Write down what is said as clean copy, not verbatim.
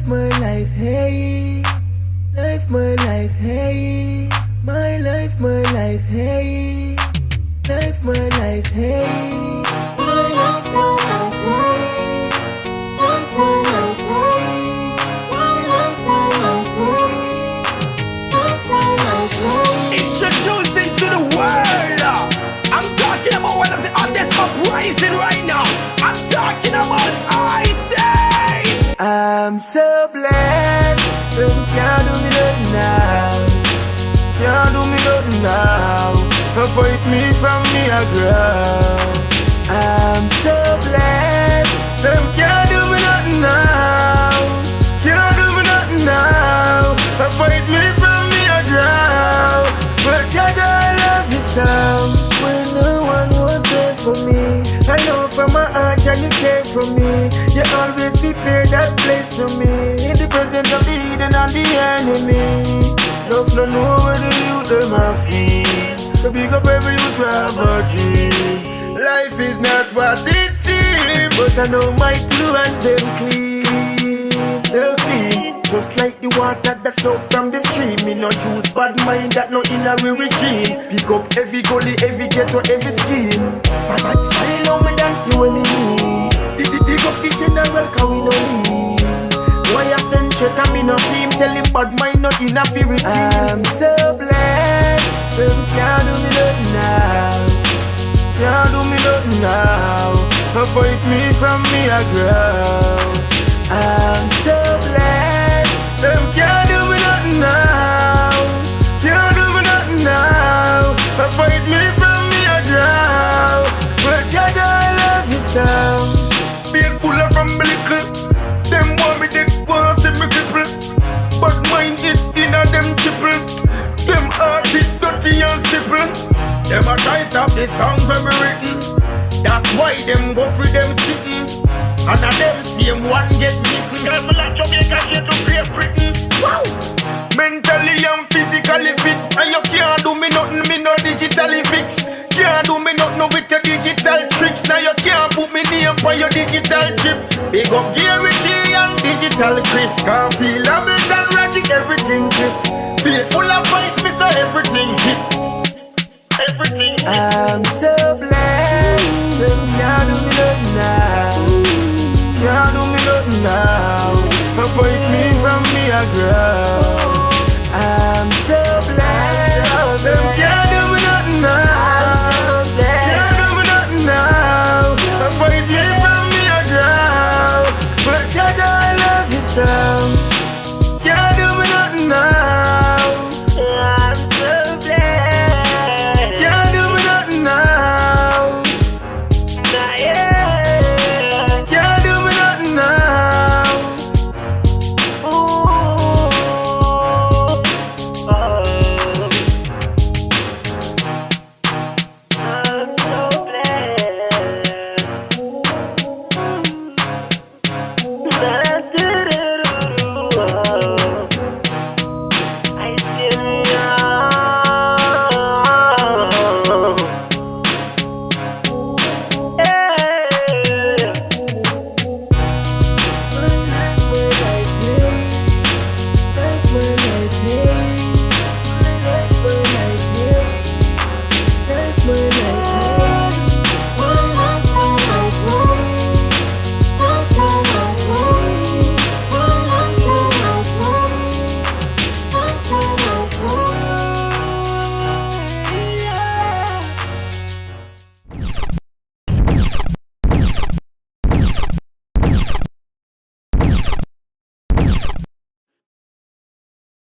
my life, hey. Life, my life, hey. My life, hey. Life, my life, hey. My life, hey. Life, my life, hey. My life, hey. Life, my hey. Introducing to the world. I'm talking about one of the hottest uprising right now. I'm talking about Icy. I'm so blessed. Them can't do me nothing now. Can't do me nothing now. Fight me from me a ground. I'm so blessed. Them can't do me nothing now. Can't do me nothing now. Fight me from me a ground. But Judge, I love you so. When no one was there for me, I know from my heart that you care for me. You always prepare that place for me. In the presence of the hidden and the enemy. Love no know where the youth them a feel. So big up every youth who have a dream. Life is not what it seems, but I know my two hands them clean. So clean, just like the water that flow from the stream. Me no use bad mind that no in a regime. Pick up every gully, every ghetto, every scheme. Start at style on me dance you when me mean. Pick up the general cause we no need. Why I send chat and me no see him. Tell him bad mind not in a fairy tale. I'm so blessed. Them can't do me nothing now. Can't do me nothing now. Fight me from me a ground. I'm so blessed. Them can't do me nothing now. Can't do me nothing now. Fight me from me a ground. But Judge, I love you so. Be a puller from Blickle. Them want me dead, want see me cripple. But mine is in a them triple. Them heart is dirty and simple. Them a try stop the songs when we written. That's why them go for them sitting. And a them same one get missing. Girl, me like Jamaica here to Great Britain. Wow! Mentally and physically fit. And you can't do me nothing, me no digitally fix. Can't do me nothing with your digital tricks. Now you can't put me name on your digital chip. Big up Gary G and Digital Chris. Can't feel Hamilton, Ragic, everything Chris. Feel full of vice, me so everything hit. Everything hit. I'm so